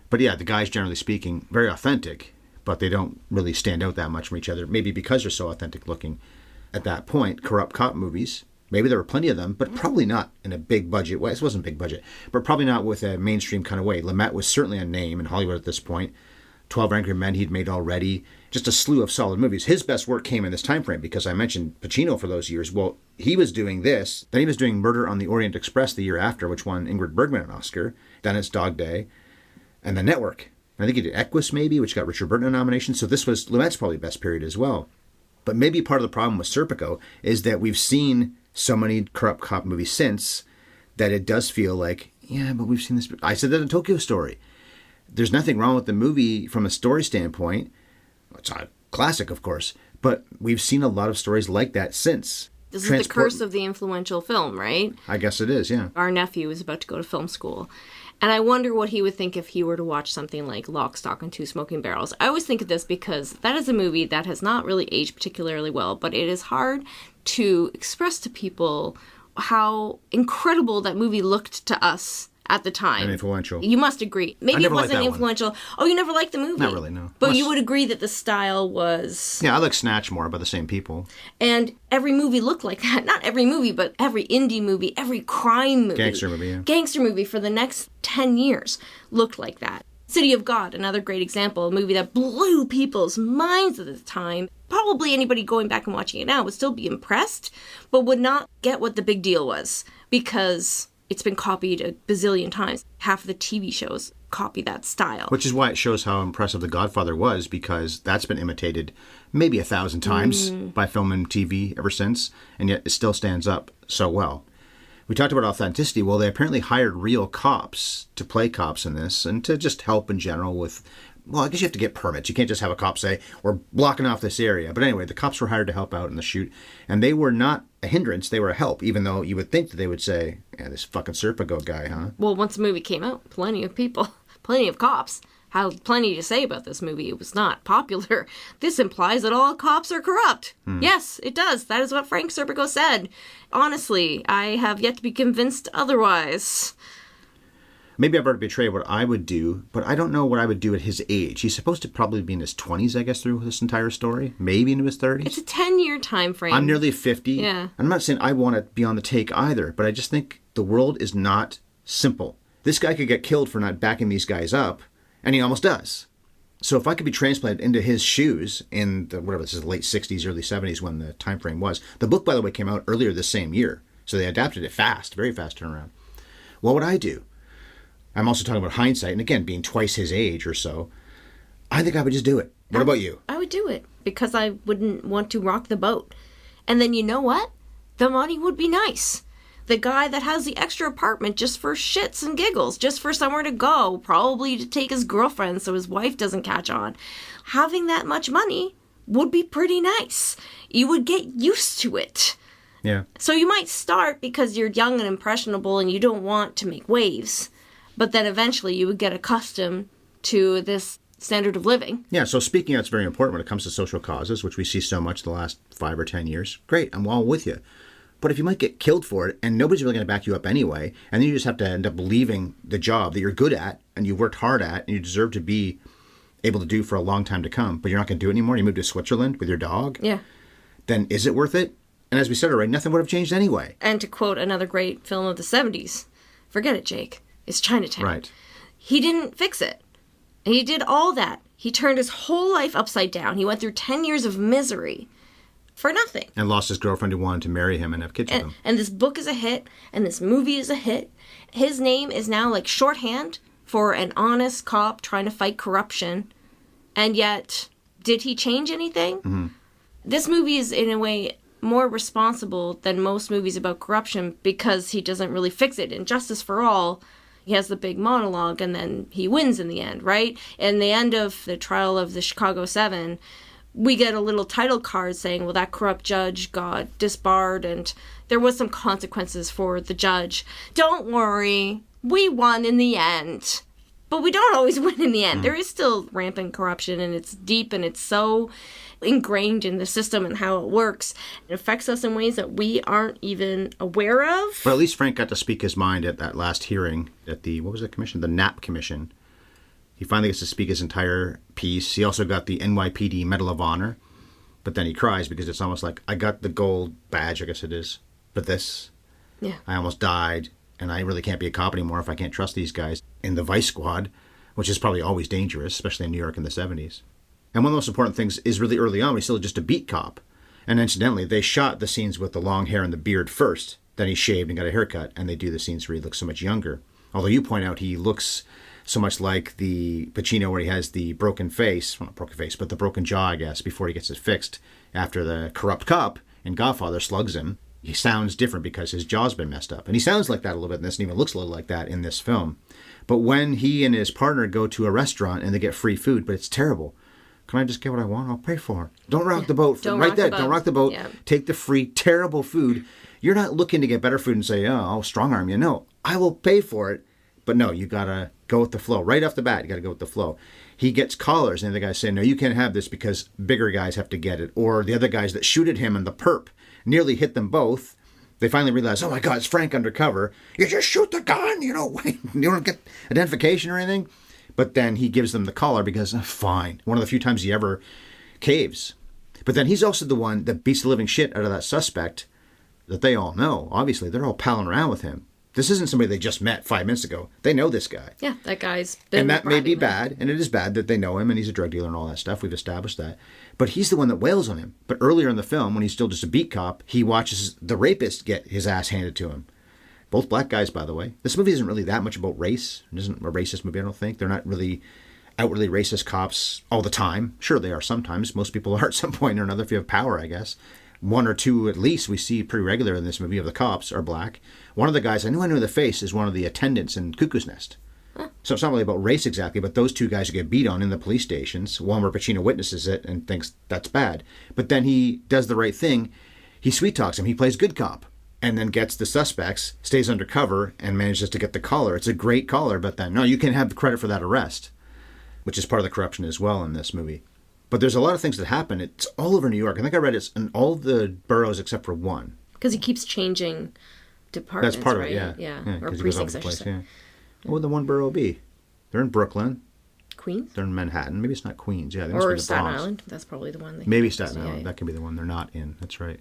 But yeah, the guys, generally speaking, very authentic, but they don't really stand out that much from each other. Maybe because they're so authentic looking. at that point, corrupt cop movies. Maybe there were plenty of them, but probably not in a big budget way. This wasn't a big budget, but probably not with a mainstream kind of way. Lumet was certainly a name in Hollywood at this point. 12 Angry Men he'd made already. Just a slew of solid movies. His best work came in this time frame because I mentioned Pacino for those years. Well, he was doing this. Then he was doing Murder on the Orient Express the year after, which won Ingrid Bergman an Oscar. Then it's Dog Day. And The Network. And I think he did Equus maybe, which got Richard Burton a nomination. So this was Lumet's probably best period as well. But maybe part of the problem with Serpico is that we've seen so many corrupt cop movies since that it does feel like, yeah, but we've seen this. I said that in Tokyo Story. There's nothing wrong with the movie from a story standpoint. It's a classic, of course, but we've seen a lot of stories like that since. This is the curse of the influential film, right? I guess it is, yeah. Our nephew is about to go to film school. And I wonder what he would think if he were to watch something like Lock, Stock, and Two Smoking Barrels. I always think of this because that is a movie that has not really aged particularly well, but it is hard to express to people how incredible that movie looked to us at the time. And influential. You must agree. Maybe it wasn't influential. Oh, you never liked the movie? Not really, no. But you would agree that the style was... Yeah, I like Snatch more by the same people. And every movie looked like that. Not every movie, but every indie movie, every crime movie. Gangster movie, yeah. Gangster movie for the next 10 years looked like that. City of God, another great example, a movie that blew people's minds at the time. Probably anybody going back and watching it now would still be impressed, but would not get what the big deal was because it's been copied a bazillion times. Half of the TV shows copy that style. Which is why it shows how impressive The Godfather was, because that's been imitated maybe 1,000 times by film and TV ever since, and yet it still stands up so well. We talked about authenticity. Well, they apparently hired real cops to play cops in this and to just help in general with, well, I guess you have to get permits. You can't just have a cop say, we're blocking off this area. But anyway, the cops were hired to help out in the shoot, and they were not a hindrance. They were a help, even though you would think that they would say, yeah, this fucking Serpico guy, huh? Well, once the movie came out, plenty of people, plenty of cops had plenty to say about this movie. It was not popular. This implies that all cops are corrupt. Yes, it does. That is what Frank Serpico said. Honestly, I have yet to be convinced otherwise. Maybe I've already betrayed what I would do, but I don't know what I would do at his age. He's supposed to probably be in his 20s, I guess, through this entire story. Maybe into his 30s. It's a 10-year time frame. I'm nearly 50. Yeah. I'm not saying I want to be on the take either, but I just think the world is not simple. This guy could get killed for not backing these guys up, and he almost does. So if I could be transplanted into his shoes in the, whatever this is, late 60s, early 70s when the time frame was. The book, by the way, came out earlier this same year. So they adapted it fast, very fast turnaround. What would I do? I'm also talking about hindsight, and again, being twice his age or so. I think I would just do it. What about you? I would do it because I wouldn't want to rock the boat. And then you know what? The money would be nice. The guy that has the extra apartment just for shits and giggles, just for somewhere to go, probably to take his girlfriend so his wife doesn't catch on. Having that much money would be pretty nice. You would get used to it. Yeah. So you might start because you're young and impressionable and you don't want to make waves. But then eventually you would get accustomed to this standard of living. Yeah, so speaking out is very important when it comes to social causes, which we see so much the last 5 or 10 years. Great, I'm all with you. But if you might get killed for it, and nobody's really going to back you up anyway, and then you just have to end up leaving the job that you're good at, and you worked hard at, and you deserve to be able to do for a long time to come, but you're not going to do it anymore, you move to Switzerland with your dog, Yeah. then is it worth it? And as we said already, nothing would have changed anyway. And to quote another great film of the 70s, forget it, Jake. It's Chinatown. Right. He didn't fix it. He did all that. He turned his whole life upside down. He went through 10 years of misery for nothing. And lost his girlfriend who wanted to marry him and have kids with him. And this book is a hit, and this movie is a hit. His name is now like shorthand for an honest cop trying to fight corruption. And yet, did he change anything? Mm-hmm. This movie is, in a way, more responsible than most movies about corruption because he doesn't really fix it. In Justice for All, he has the big monologue, and then he wins in the end, right? In the end of the trial of the Chicago 7, we get a little title card saying, well, that corrupt judge got disbarred, and there was some consequences for the judge. Don't worry, we won in the end. But we don't always win in the end. There is still rampant corruption, and it's deep, and it's so ingrained in the system and how it works. It affects us in ways that we aren't even aware of. But at least Frank got to speak his mind at that last hearing at the, what was the commission? The Knapp Commission. He finally gets to speak his entire piece. He also got the NYPD Medal of Honor. But then he cries because it's almost like, I got the gold badge, I guess it is. But this, I almost died, and I really can't be a cop anymore if I can't trust these guys in the Vice Squad, which is probably always dangerous, especially in New York in the 70s. And one of the most important things is really early on, he's still just a beat cop. And incidentally, they shot the scenes with the long hair and the beard first. Then he shaved and got a haircut, and they do the scenes where he looks so much younger. Although you point out he looks so much like the Pacino where he has the broken face, well, not broken face, but the broken jaw, I guess, before he gets it fixed after the corrupt cop in Godfather slugs him. He sounds different because his jaw's been messed up. And he sounds like that a little bit in this, and even looks a little like that in this film. But when he and his partner go to a restaurant and they get free food, but it's terrible. Can I just get what I want? I'll pay for it. Don't rock the boat. Don't rock the boat. Yeah. Take the free, terrible food. You're not looking to get better food and say, oh, I'll strong arm you. No, I will pay for it. But no, you got to go with the flow. Right off the bat, you got to go with the flow. He gets collars, and the guys say, no, you can't have this because bigger guys have to get it. Or the other guys that shoot at him in the perp nearly hit them both. They finally realize, oh my God, it's Frank undercover. You just shoot the gun, you don't get identification or anything. But then he gives them the collar because, fine. One of the few times he ever caves. But then he's also the one that beats the living shit out of that suspect that they all know. Obviously, they're all palling around with him. This isn't somebody they just met 5 minutes ago. They know this guy. Yeah, that guy's been And that may be bad, and it is bad that they know him, and he's a drug dealer and all that stuff. We've established that. But he's the one that wails on him. But earlier in the film, when he's still just a beat cop, he watches the rapist get his ass handed to him. Both black guys, by the way. This movie isn't really that much about race. It isn't a racist movie, I don't think. They're not really outwardly racist cops all the time. Sure, they are sometimes. Most people are at some point or another if you have power, I guess. One or two, at least, we see pretty regular in this movie of the cops are black. One of the guys, I knew the face, is one of the attendants in Cuckoo's Nest. Huh. So it's not really about race exactly, but those two guys who get beat on in the police stations, one where Pacino witnesses it and thinks that's bad. But then he does the right thing. He sweet talks him. He plays good cop and then gets the suspects, stays undercover, and manages to get the collar. It's a great collar, but then, no, you can have the credit for that arrest, which is part of the corruption as well in this movie. But there's a lot of things that happen. It's all over New York. I think I read it's in all the boroughs except for one. Because he keeps changing departments, that's part right? of it, yeah. Or precincts, I should say. Yeah. What would the one borough be? They're in Brooklyn. Queens? They're in Manhattan. Maybe it's not Queens. Yeah, or Staten Island. That's probably the one. Maybe Staten Island. That can be the one they're not in. That's right.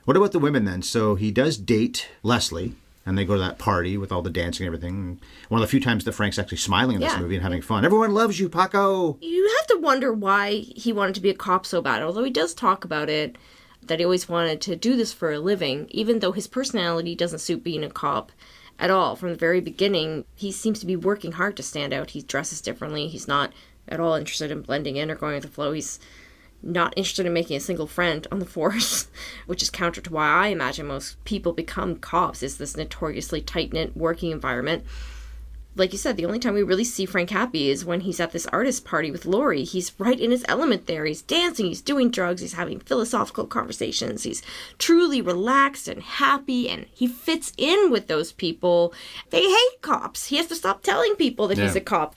What about the women then? So he does date Leslie. And they go to that party with all the dancing and everything. One of the few times that Frank's actually smiling in this movie and having fun. Everyone loves you, Paco. You have to wonder why he wanted to be a cop so bad. Although he does talk about it, that he always wanted to do this for a living. Even though his personality doesn't suit being a cop at all. From the very beginning, he seems to be working hard to stand out. He dresses differently. He's not at all interested in blending in or going with the flow. He's not interested in making a single friend on the force, which is counter to why I imagine most people become cops, is this notoriously tight-knit working environment. Like you said, the only time we really see Frank happy is when he's at this artist party with Laurie. He's right in his element there. He's dancing, he's doing drugs, he's having philosophical conversations. He's truly relaxed and happy, and he fits in with those people. They hate cops. He has to stop telling people that he's a cop.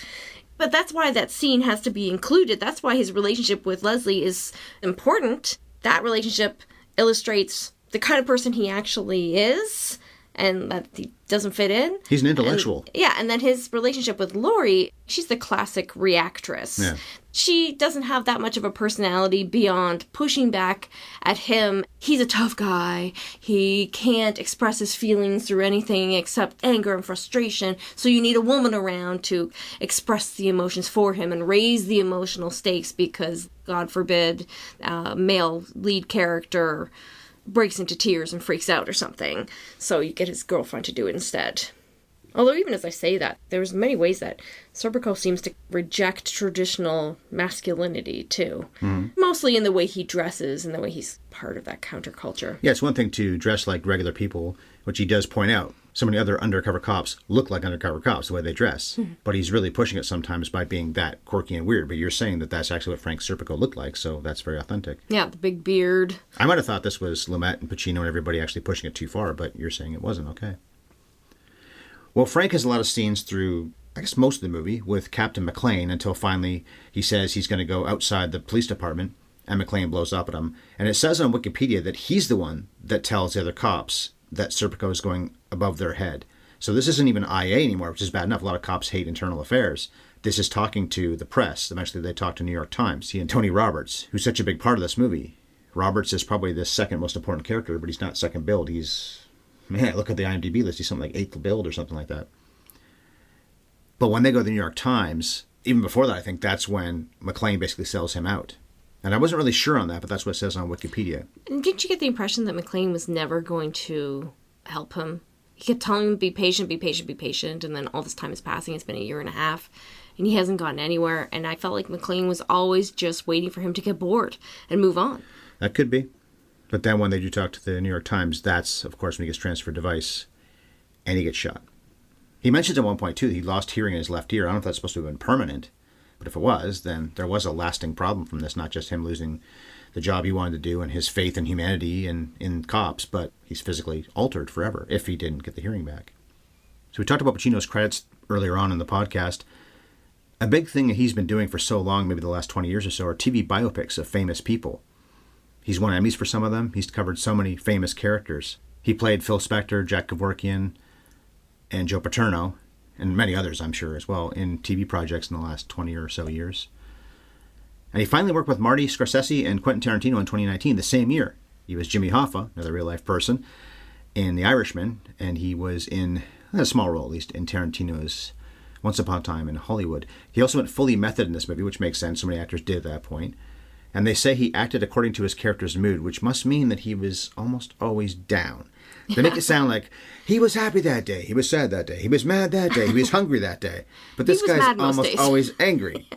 But that's why that scene has to be included. That's why his relationship with Leslie is important. That relationship illustrates the kind of person he actually is and that he doesn't fit in. He's an intellectual. And then his relationship with Laurie, she's the classic reactress. Yeah. She doesn't have that much of a personality beyond pushing back at him. He's a tough guy. He can't express his feelings through anything except anger and frustration. So you need a woman around to express the emotions for him and raise the emotional stakes because, God forbid, male lead character breaks into tears and freaks out or something. So you get his girlfriend to do it instead. Although even as I say that, there's many ways that Serpico seems to reject traditional masculinity too. Mm-hmm. Mostly in the way he dresses and the way he's part of that counterculture. Yeah, it's one thing to dress like regular people, which he does point out. So many other undercover cops look like undercover cops, the way they dress. Mm-hmm. But he's really pushing it sometimes by being that quirky and weird. But you're saying that that's actually what Frank Serpico looked like, so that's very authentic. Yeah, the big beard. I might have thought this was Lumet and Pacino and everybody actually pushing it too far, but you're saying it wasn't. Okay. Well, Frank has a lot of scenes through, I guess, most of the movie with Captain McClane until finally he says he's going to go outside the police department and McClane blows up at him. And it says on Wikipedia that he's the one that tells the other cops that Serpico is going above their head. So this isn't even IA anymore, which is bad enough. A lot of cops hate internal affairs. This is talking to the press. Eventually they talk to New York Times. He and Tony Roberts, who's such a big part of this movie. Roberts is probably the second most important character, but he's not second billed. Look at the IMDb list. He's something like eighth billed or something like that. But when they go to the New York Times, even before that, I think that's when McClane basically sells him out. And I wasn't really sure on that, but that's what it says on Wikipedia. And didn't you get the impression that McClane was never going to help him? He kept telling him, be patient, be patient, be patient. And then all this time is passing. It's been a year and a half. And he hasn't gotten anywhere. And I felt like McClane was always just waiting for him to get bored and move on. That could be. But then when they do talk to the New York Times, that's, of course, when he gets transferred to Vice and he gets shot. He mentions at one point, too, he lost hearing in his left ear. I don't know if that's supposed to have been permanent. But if it was, then there was a lasting problem from this, not just him losing the job he wanted to do and his faith in humanity and in cops, but he's physically altered forever if he didn't get the hearing back. So we talked about Pacino's credits earlier on in the podcast. A big thing that he's been doing for so long, maybe the last 20 years or so, are TV biopics of famous people. He's won Emmys for some of them. He's covered so many famous characters. He played Phil Spector, Jack Kevorkian, and Joe Paterno, and many others, I'm sure, as well, in TV projects in the last 20 or so years. And he finally worked with Marty Scorsese and Quentin Tarantino in 2019, the same year. He was Jimmy Hoffa, another real-life person, in The Irishman, and he was in, a small role at least, in Tarantino's Once Upon a Time in Hollywood. He also went fully method in this movie, which makes sense. So many actors did at that point. And they say he acted according to his character's mood, which must mean that he was almost always down. They make it sound like he was happy that day, he was sad that day, he was mad that day, he was hungry that day. But this guy's almost always angry.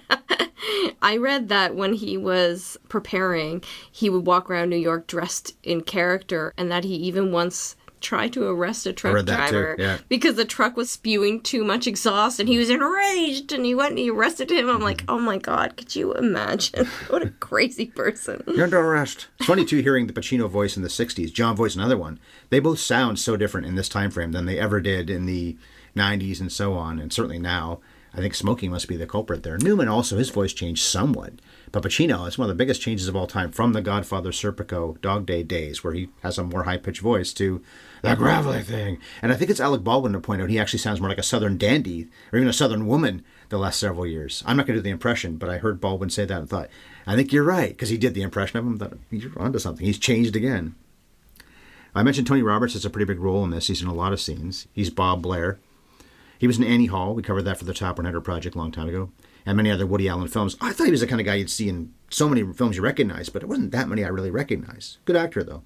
I read that when he was preparing, he would walk around New York dressed in character, and that he even once tried to arrest a truck driver because the truck was spewing too much exhaust, and he was enraged, and he went and he arrested him. I'm like, oh my God, could you imagine? What a crazy person. You're under arrest. It's funny, too, hearing the Pacino voice in the 60s, John voice, another one. They both sound so different in this time frame than they ever did in the 90s and so on, and certainly now. I think smoking must be the culprit there. Newman also, his voice changed somewhat. But Pacino, it's one of the biggest changes of all time from the Godfather Serpico Dog Day days, where he has a more high-pitched voice, to that gravelly thing. And I think it's Alec Baldwin to point out he actually sounds more like a Southern dandy, or even a Southern woman, the last several years. I'm not going to do the impression, but I heard Baldwin say that and thought, I think you're right, because he did the impression of him. I thought, you're onto something. He's changed again. I mentioned Tony Roberts has a pretty big role in this. He's in a lot of scenes. He's Bob Blair. He was in Annie Hall. We covered that for the Top 100 project a long time ago. And many other Woody Allen films. I thought he was the kind of guy you'd see in so many films you recognize, but it wasn't that many I really recognized. Good actor, though.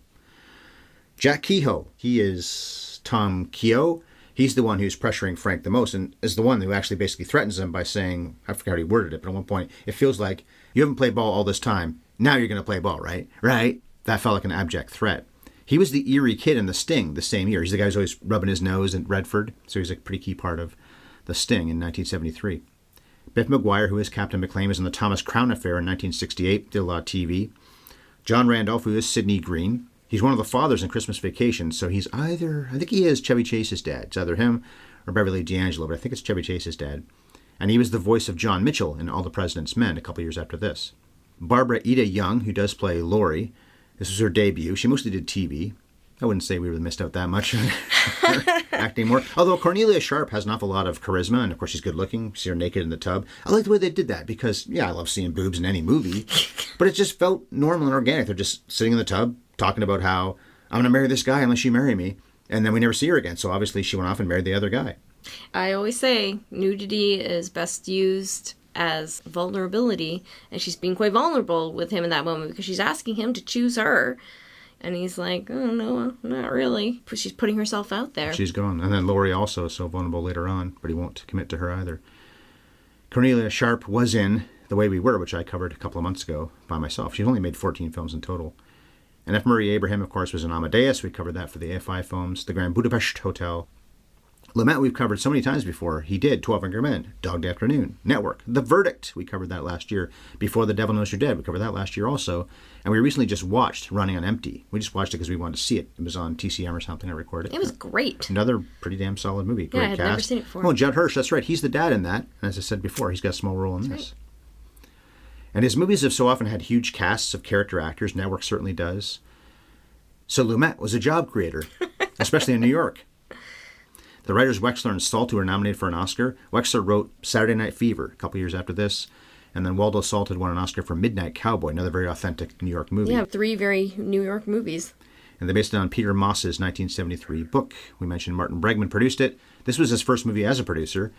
Jack Kehoe. He is Tom Kehoe. He's the one who's pressuring Frank the most, and is the one who actually basically threatens him by saying, I forgot how he worded it, but at one point, it feels like, you haven't played ball all this time. Now you're going to play ball, right? Right? That felt like an abject threat. He was the eerie kid in The Sting the same year. He's the guy who's always rubbing his nose in Redford, so he's a pretty key part of The Sting in 1973. Biff McGuire, who is Captain McClane, was in the Thomas Crown Affair in 1968, did a lot of TV. John Randolph, who is Sidney Green. He's one of the fathers in Christmas Vacation, so he's either, I think he is Chevy Chase's dad. It's either him or Beverly D'Angelo, but I think it's Chevy Chase's dad. And he was the voice of John Mitchell in All the President's Men a couple years after this. Barbara Ida Young, who does play Laurie. This was her debut. She mostly did TV. I wouldn't say we really missed out that much acting more. Although Cornelia Sharp has an awful lot of charisma, and of course she's good looking. You see her naked in the tub. I like the way they did that because, yeah, I love seeing boobs in any movie. But it just felt normal and organic. They're just sitting in the tub talking about how, I'm going to marry this guy unless you marry me. And then we never see her again. So obviously she went off and married the other guy. I always say nudity is best used as vulnerability, and she's being quite vulnerable with him in that moment because she's asking him to choose her, and he's like, oh no, not really. She's putting herself out there. She's gone. And then Laurie also is so vulnerable later on, but he won't commit to her either. Cornelia Sharp was in The Way We Were, which I covered a couple of months ago by myself. She's only made 14 films in total. And F. Murray Abraham, of course, was in Amadeus. We covered that for the AFI films. The Grand Budapest Hotel. Lumet we've covered so many times before. He did 12 Angry Men, Dog Day Afternoon, Network, The Verdict. We covered that last year. Before the Devil Knows You're Dead. We covered that last year also. And we recently just watched Running on Empty. We just watched it because we wanted to see it. It was on TCM or something. I recorded it. It was great. Another pretty damn solid movie. Great I had cast. never seen it before. Oh, Judd Hirsch, that's right. He's the dad in that. And as I said before, he's got a small role in this. Right. And his movies have so often had huge casts of character actors. Network certainly does. So Lumet was a job creator, especially in New York. The writers Wexler and Saltu were nominated for an Oscar. Wexler wrote Saturday Night Fever a couple years after this. And then Waldo Salt had won an Oscar for Midnight Cowboy, another very authentic New York movie. Yeah, 3 very New York movies. And they based it on Peter Moss's 1973 book. We mentioned Martin Bregman produced it. This was his first movie as a producer.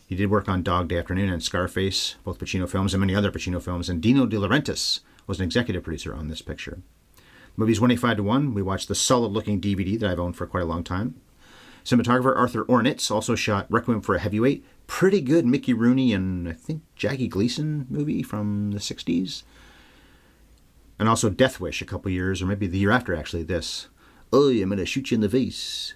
He did work on Dog Day Afternoon and Scarface, both Pacino films and many other Pacino films. And Dino De Laurentiis was an executive producer on this picture. The movie's 185-1. We watched the solid-looking DVD that I've owned for quite a long time. Cinematographer Arthur Ornitz also shot Requiem for a Heavyweight. Pretty good Mickey Rooney and I think Jackie Gleason movie from the 60s. And also Death Wish a couple years, or maybe the year after actually, this. Oh, I'm going to shoot you in the face.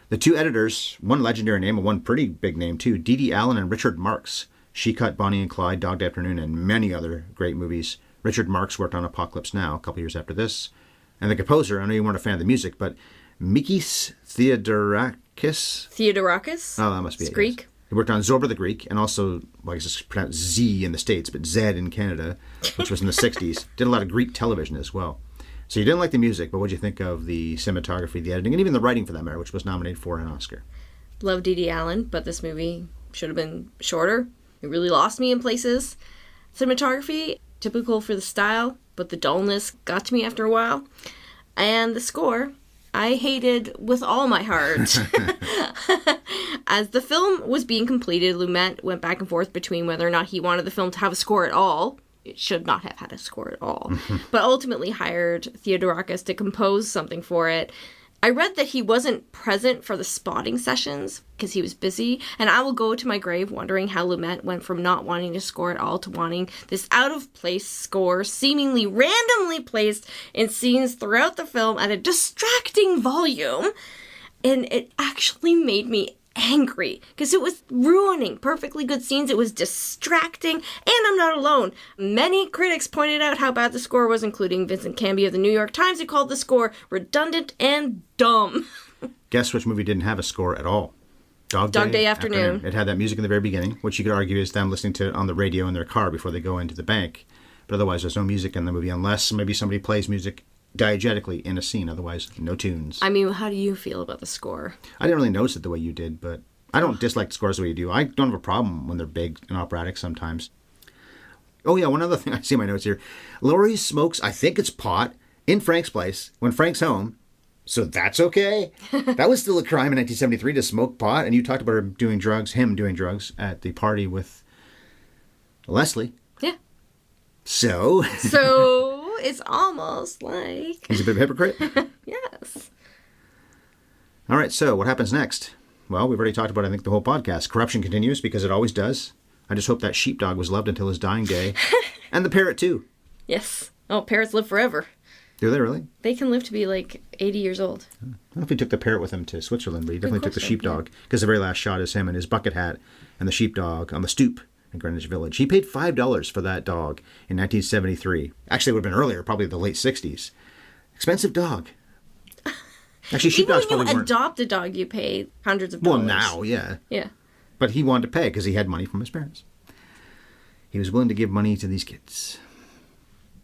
The 2 editors, one legendary name and one pretty big name too, Dee Dee Allen and Richard Marx. She cut Bonnie and Clyde, Dog Day Afternoon, and many other great movies. Richard Marx worked on Apocalypse Now a couple years after this. And the composer, I know you weren't a fan of the music, but Mikis Theodorakis? Theodorakis? Oh, that must be it's it. Greek. Yes. He worked on Zorba the Greek, and also, well, I guess it's pronounced Z in the States, but Zed in Canada, which was in the 60s. Did a lot of Greek television as well. So you didn't like the music, but what did you think of the cinematography, the editing, and even the writing for that matter, which was nominated for an Oscar? Love Dee Dee Allen, but this movie should have been shorter. It really lost me in places. Cinematography, typical for the style, but the dullness got to me after a while. And the score, I hated with all my heart. As the film was being completed, Lumet went back and forth between whether or not he wanted the film to have a score at all. It should not have had a score at all. But ultimately hired Theodorakis to compose something for it. I read that he wasn't present for the spotting sessions because he was busy, and I will go to my grave wondering how Lumet went from not wanting to score at all to wanting this out-of-place score seemingly randomly placed in scenes throughout the film at a distracting volume. And it actually made me angry because it was ruining perfectly good scenes. It was distracting, and I'm not alone. Many critics pointed out how bad the score was, including Vincent Canby of the New York Times, who called the score redundant and dumb. Guess which movie didn't have a score at all? Dog Day Afternoon. It had that music in the very beginning, which you could argue is them listening to it on the radio in their car before they go into the bank. But otherwise, there's no music in the movie unless maybe somebody plays music diegetically in a scene. Otherwise, no tunes. I mean, how do you feel about the score? I didn't really notice it the way you did, but I don't dislike the scores the way you do. I don't have a problem when they're big and operatic sometimes. Oh yeah, one other thing I see in my notes here. Laurie smokes, I think it's pot, in Frank's place when Frank's home. So that's okay. That was still a crime in 1973 to smoke pot. And you talked about him doing drugs at the party with Leslie. Yeah. So it's almost like... He's a bit of a hypocrite? Yes. All right, so what happens next? Well, we've already talked about, I think, the whole podcast. Corruption continues because it always does. I just hope that sheepdog was loved until his dying day. And the parrot, too. Yes. Oh, parrots live forever. Do they really? They can live to be like 80 years old. I don't know if he took the parrot with him to Switzerland, but he definitely took the sheepdog. Because the very last shot is him in his bucket hat and the sheepdog on the stoop in Greenwich Village. He paid $5 for that dog in 1973. Actually, it would have been earlier, probably the late 60s. Expensive dog. Actually, sheepdogs probably weren't. Even when you adopt a dog, you pay hundreds of dollars. Well, now, yeah. Yeah. But he wanted to pay because he had money from his parents. He was willing to give money to these kids.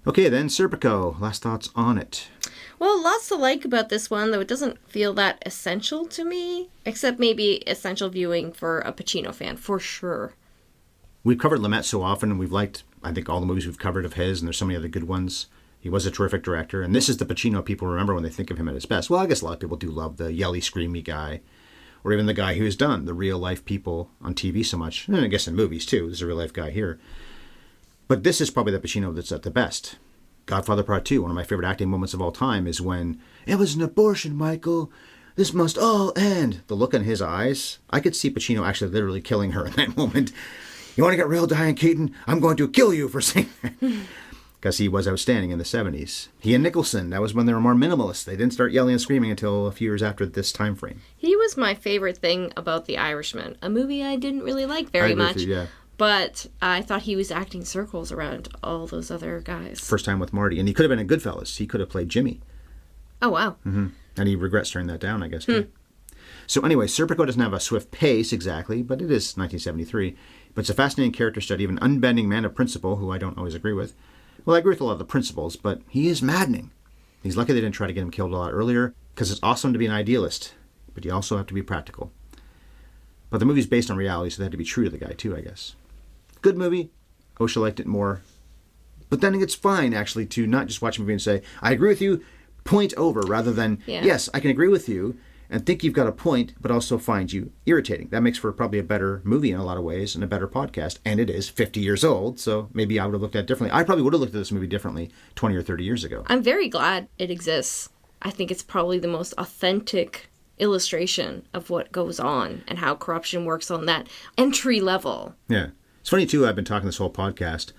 Okay, then, Serpico. Last thoughts on it. Well, lots to like about this one, though it doesn't feel that essential to me, except maybe essential viewing for a Pacino fan, for sure. We've covered Lumet so often, and we've liked, I think, all the movies we've covered of his, and there's so many other good ones. He was a terrific director, and this is the Pacino people remember when they think of him at his best. Well, I guess a lot of people do love the yelly, screamy guy, or even the guy who's done the real-life people on TV so much, and I guess in movies, too. There's a real-life guy here. But this is probably the Pacino that's at the best. Godfather Part 2, one of my favorite acting moments of all time, is when, "It was an abortion, Michael. This must all end." The look in his eyes, I could see Pacino actually literally killing her in that moment. "You want to get real, Diane Keaton? I'm going to kill you for saying that." Because he was outstanding in the 70s. He and Nicholson, that was when they were more minimalist. They didn't start yelling and screaming until a few years after this time frame. He was my favorite thing about The Irishman, a movie I didn't really like very much. Yeah. But I thought he was acting circles around all those other guys. First time with Marty. And he could have been in Goodfellas. He could have played Jimmy. Oh, wow. Mm-hmm. And he regrets turning that down, I guess, too. So anyway, Serpico doesn't have a swift pace exactly, but it is 1973. But it's a fascinating character study of an unbending man of principle, who I don't always agree with. Well, I agree with a lot of the principles, but he is maddening. He's lucky they didn't try to get him killed a lot earlier, because it's awesome to be an idealist, but you also have to be practical. But the movie's based on reality, so they had to be true to the guy, too, I guess. Good movie. Osha liked it more. But then it's fine, actually, to not just watch a movie and say, I agree with you, point over, rather than, yes, I can agree with you and think you've got a point, but also find you irritating. That makes for probably a better movie in a lot of ways and a better podcast. And it is 50 years old, so maybe I would have looked at it differently. I probably would have looked at this movie differently 20 or 30 years ago. I'm very glad it exists. I think it's probably the most authentic illustration of what goes on and how corruption works on that entry level. Yeah. It's funny, too, I've been talking this whole podcast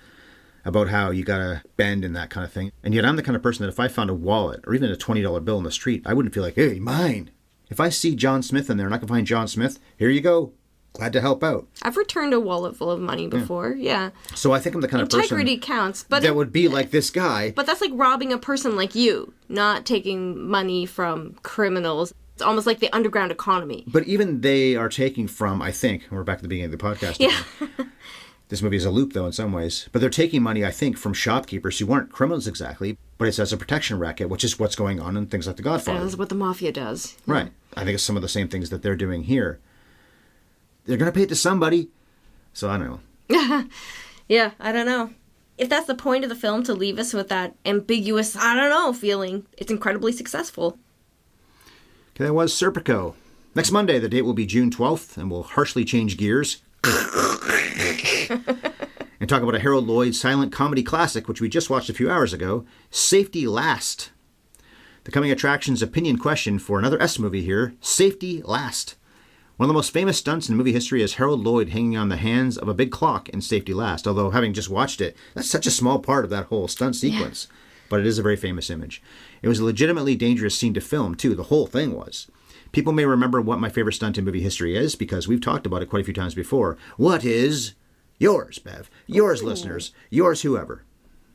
about how you gotta bend and that kind of thing. And yet I'm the kind of person that if I found a wallet or even a $20 bill in the street, I wouldn't feel like, hey, mine. If I see John Smith in there and I can find John Smith, here you go. Glad to help out. I've returned a wallet full of money before, yeah. So I think I'm the kind of person... Integrity counts, but... that would be like this guy. But that's like robbing a person like you, not taking money from criminals. It's almost like the underground economy. But even they are taking from, I think, we're back to the beginning of the podcast. Yeah. This movie is a loop, though, in some ways. But they're taking money, I think, from shopkeepers who aren't criminals exactly, but it's as a protection racket, which is what's going on in things like The Godfather. That's what the mafia does. Right. I think it's some of the same things that they're doing here. They're going to pay it to somebody. So I don't know. Yeah, I don't know. If that's the point of the film, to leave us with that ambiguous, I don't know, feeling, it's incredibly successful. Okay, that was Serpico. Next Monday, the date will be June 12th, and we'll harshly change gears. And talk about a Harold Lloyd silent comedy classic, which we just watched a few hours ago, Safety Last. The coming attractions opinion question for another S movie here, Safety Last. One of the most famous stunts in movie history is Harold Lloyd hanging on the hands of a big clock in Safety Last, although having just watched it, that's such a small part of that whole stunt sequence. Yeah. But it is a very famous image. It was a legitimately dangerous scene to film, too. The whole thing was. People may remember what my favorite stunt in movie history is, because we've talked about it quite a few times before. What is yours, Bev? Yours, listeners. Yours, whoever.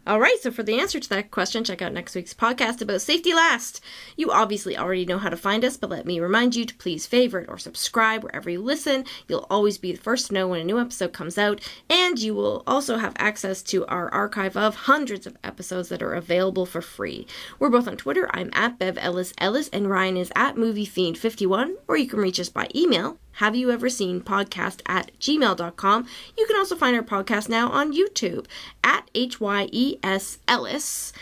All right, so for the answer to that question, check out next week's podcast about Safety Last. You obviously already know how to find us, but let me remind you to please favorite or subscribe wherever you listen. You'll always be the first to know when a new episode comes out, and you will also have access to our archive of hundreds of episodes that are available for free. We're both on Twitter. I'm at Bev Ellis, and Ryan is at MovieFiend51, or you can reach us by email. Have You Ever Seen Podcast at gmail.com. You can also find our podcast now on YouTube at HYES Ellis.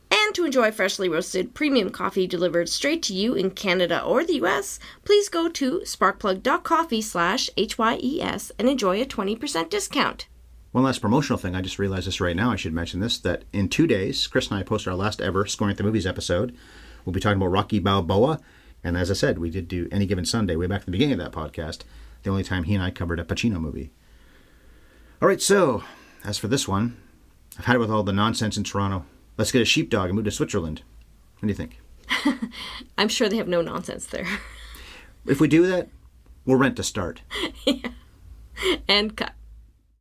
And to enjoy freshly roasted premium coffee delivered straight to you in Canada or the US, please go to sparkplug.coffee/HYES and enjoy a 20% discount. One last promotional thing. I just realized this right now. I should mention this, that in 2 days, Chris and I post our last ever Scoring at the Movies episode. We'll be talking about Rocky Balboa. And as I said, we did do Any Given Sunday way back at the beginning of that podcast, the only time he and I covered a Pacino movie. All right, so as for this one, I've had it with all the nonsense in Toronto. Let's get a sheepdog and move to Switzerland. What do you think? I'm sure they have no nonsense there. If we do that, we'll rent a start. Yeah. And cut.